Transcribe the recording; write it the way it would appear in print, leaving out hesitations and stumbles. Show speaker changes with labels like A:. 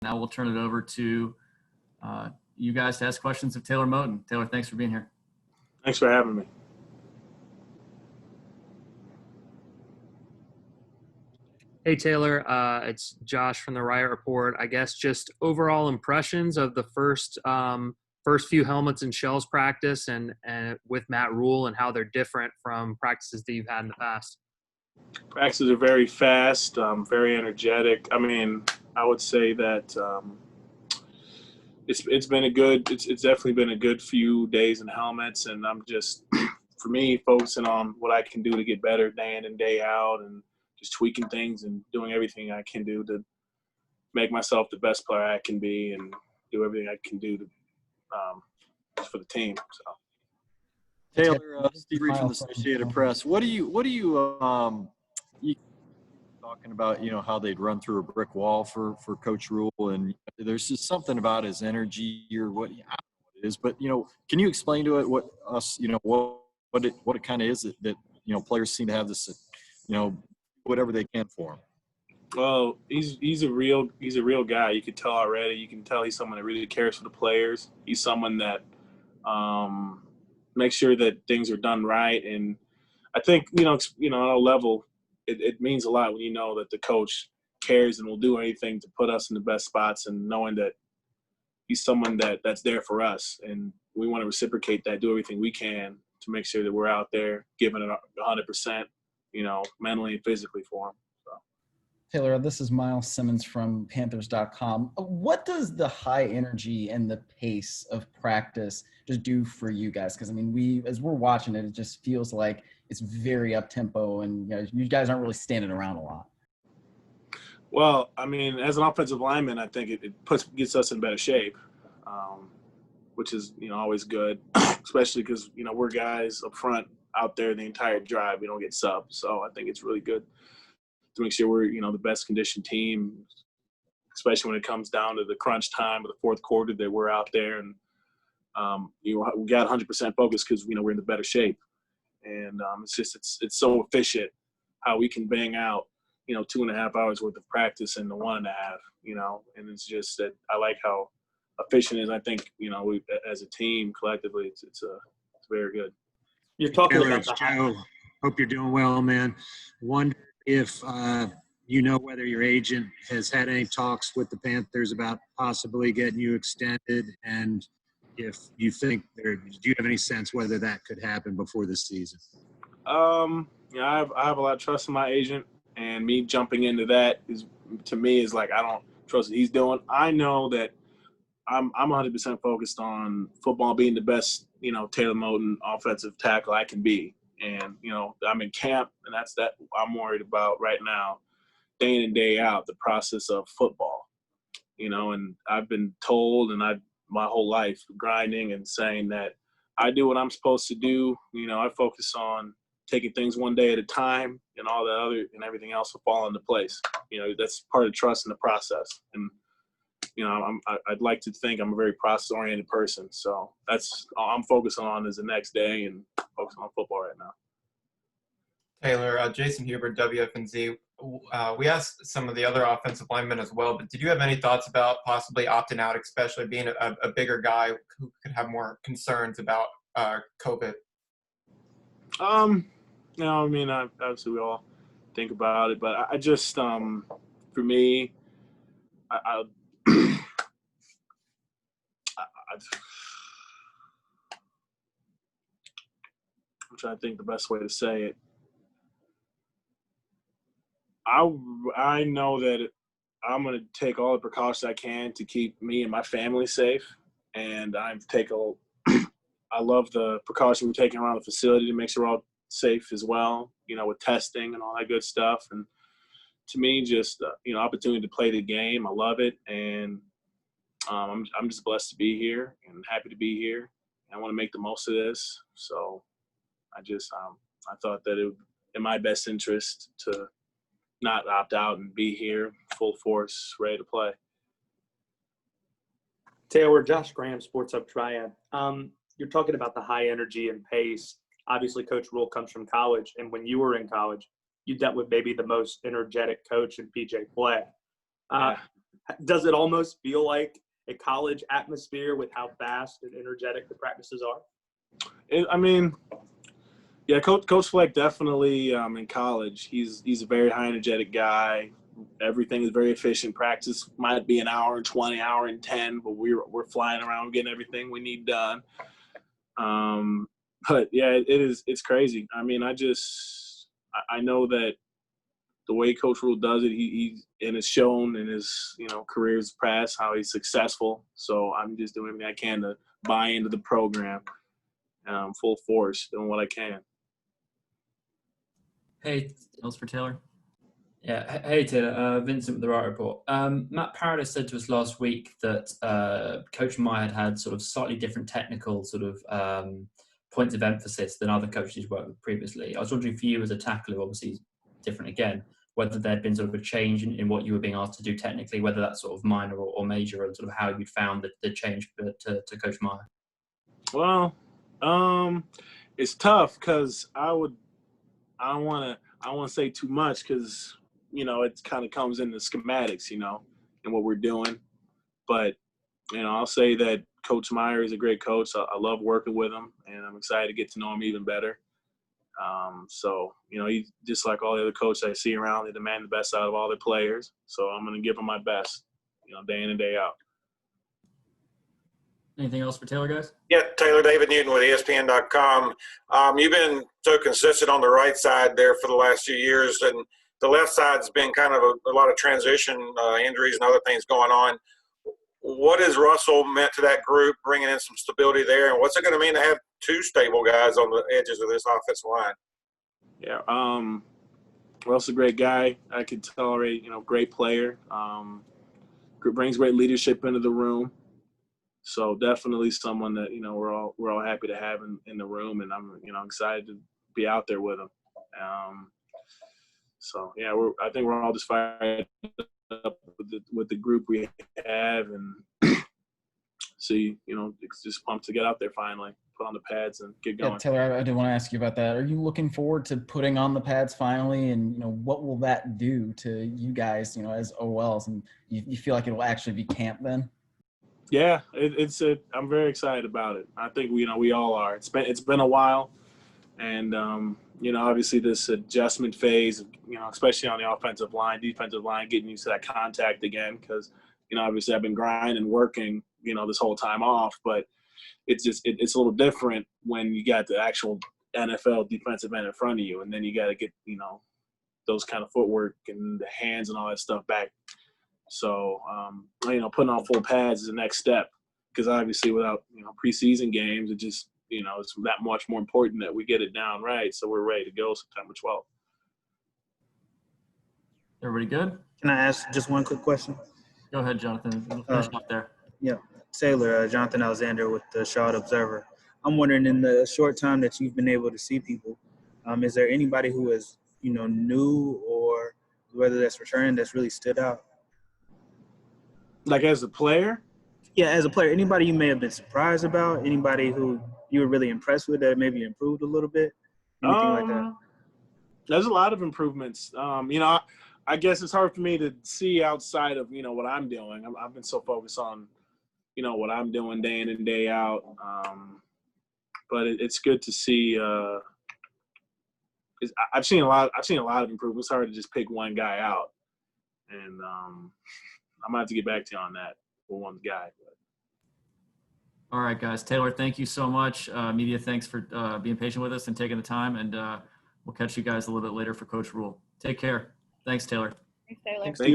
A: Now we'll turn it over to you guys to ask questions of Taylor Moton. Taylor, thanks for being here.
B: Thanks for having me.
C: Hey, Taylor, it's Josh from the Riot Report. I guess just overall impressions of the first few helmets and shells practice and with Matt Rule and how they're different from practices that you've had in the past.
B: Practices are very fast, very energetic. I mean, I would say that it's definitely been a good few days in helmets, and I'm just, for me, focusing on what I can do to get better day in and day out, and just tweaking things and doing everything I can do to make myself the best player I can be and do everything I can do to for the team. So,
D: Taylor, Steve Reed from the Associated Press. What do you talking about? You know how they'd run through a brick wall for Coach Rule, and there's just something about his energy or what, I don't know what it is, but can you explain to it what it kind of is that players seem to have this whatever they can for him.
B: Well, he's a real guy. You can tell already. You can tell he's someone that really cares for the players. He's someone that makes sure that things are done right. And I think on a level, it means a lot when you know that the coach cares and will do anything to put us in the best spots, and knowing that he's someone that's there for us, and we want to reciprocate that, do everything we can to make sure that we're out there giving it 100%. Mentally and physically for him. So.
E: Taylor, this is Miles Simmons from Panthers.com. What does the high energy and the pace of practice just do for you guys? Because, as we're watching it, it just feels like it's very up-tempo, and you guys aren't really standing around a lot.
B: Well, as an offensive lineman, I think it gets us in better shape, which is, always good, especially because, we're guys up front out there the entire drive. We don't get subbed. So I think it's really good to make sure we're, the best conditioned team, especially when it comes down to the crunch time of the fourth quarter, that we're out there and, we got 100% focus because, we're in the better shape. And it's so efficient how we can bang out, 2.5 hours worth of practice in the 1.5, and it's just that I like how efficient it is. I think, we, as a team collectively, it's very good.
F: You're talking
G: Taylor,
F: about
G: it's Joe. Hope you're doing well, man. Wonder if whether your agent has had any talks with the Panthers about possibly getting you extended, and if you think do you have any sense whether that could happen before the season?
B: I have a lot of trust in my agent, and me jumping into that is like I don't trust what he's doing. I know that I'm 100% focused on football being the best, Taylor Moton offensive tackle I can be. And, I'm in camp, and that's that I'm worried about right now, day in and day out, the process of football, and I've been told, and my whole life grinding and saying that I do what I'm supposed to do. I focus on taking things one day at a time, and all the other and everything else will fall into place. That's part of trust in the process. And, I'd like to think I'm a very process-oriented person. So that's all I'm focusing on is the next day and focusing on football right now.
H: Taylor, Jason Hubert, WFNZ. We asked some of the other offensive linemen as well, but did you have any thoughts about possibly opting out, especially being a bigger guy who could have more concerns about COVID?
B: Obviously we all think about it, but I just, for me, I'm trying to think the best way to say it. I know that I'm going to take all the precautions I can to keep me and my family safe, and I love the precaution we're taking around the facility to make sure we're all safe as well, with testing and all that good stuff. And to me, just opportunity to play the game, I love it, and I'm just blessed to be here and happy to be here. I want to make the most of this, so I thought that it would, in my best interest, to not opt out and be here full force, ready to play.
F: Taylor, Josh Graham, Sports Hub Triad. You're talking about the high energy and pace. Obviously, Coach Rule comes from college, and when you were in college, you dealt with maybe the most energetic coach in PJ play.
B: Yeah.
F: Does it almost feel like a college atmosphere with how fast and energetic the practices are?
B: Yeah, Coach Fleck definitely in college. He's a very high energetic guy. Everything is very efficient. Practice might be an hour and 20, hour and 10, but we're flying around getting everything we need done. But yeah, it's crazy. I know that the way Coach Rule does it, he and it's shown in his careers past how he's successful. So I'm just doing everything I can to buy into the program, full force, doing what I can.
I: Hey,
A: Else for Taylor?
I: yeah. Hey, Taylor. Vincent with the Right Report. Matt Paradis said to us last week that Coach Meyer had sort of slightly different technical sort of points of emphasis than other coaches he's worked with previously. I was wondering for you as a tackler, who obviously is different again, whether there'd been sort of a change in what you were being asked to do technically, whether that's sort of minor or major, and sort of how you'd found the change to Coach Meyer.
B: Well, it's tough because I don't want to say too much because it kind of comes in the schematics, and what we're doing. But I'll say that Coach Meyer is a great coach. I love working with him, and I'm excited to get to know him even better. So he's just like all the other coaches I see around. They demand the best out of all their players. So I'm going to give them my best, day in and day out.
A: Anything else for Taylor, guys?
J: Yeah, Taylor, David Newton with ESPN.com. You've been so consistent on the right side there for the last few years, and the left side's been kind of a lot of transition, injuries and other things going on. What has Russell meant to that group, bringing in some stability there, and what's it going to mean to have two stable guys on the edges of this offensive line?
B: Yeah, Russell's a great guy. I could tolerate, great player. Brings great leadership into the room. So definitely someone that we're all happy to have in the room, and I'm excited to be out there with him. So yeah, I think we're all just fired up with the group we have, and see it's just pumped to get out there finally, put on the pads and get going.
E: Yeah, Taylor, I did want to ask you about that. Are you looking forward to putting on the pads finally, and what will that do to you guys, as OLs, and you feel like it will actually be camp then?
B: Yeah, I'm very excited about it. I think we all are. It's been a while, and obviously this adjustment phase, especially on the offensive line, defensive line, getting used to that contact again, because obviously I've been grinding and working this whole time off, but it's just it's a little different when you got the actual NFL defensive end in front of you, and then you got to get those kind of footwork and the hands and all that stuff back. So, putting on full pads is the next step, because obviously without, preseason games, it just, it's that much more important that we get it down right, so we're ready to go September 12th.
A: Everybody good?
K: Can I ask just one quick question?
A: Go ahead, Jonathan. We'll finish up there.
K: Yeah. Taylor, Jonathan Alexander with the Charlotte Observer. I'm wondering, in the short time that you've been able to see people, is there anybody who is, new, or whether that's returning, that's really stood out?
B: Like as a player?
K: Yeah, as a player, anybody you may have been surprised about, anybody who you were really impressed with that maybe improved a little bit, anything like that?
B: There's a lot of improvements. I guess it's hard for me to see outside of, what I'm doing. I've been so focused on, what I'm doing day in and day out. But it's good to see. I've seen a lot of improvements. It's hard to just pick one guy out, and I'm gonna have to get back to you on that for one guy.
A: All right, guys. Taylor, thank you so much. Media, thanks for being patient with us and taking the time. And we'll catch you guys a little bit later for Coach Rule. Take care. Thanks, Taylor.
L: Thanks, Taylor.
B: Thank you.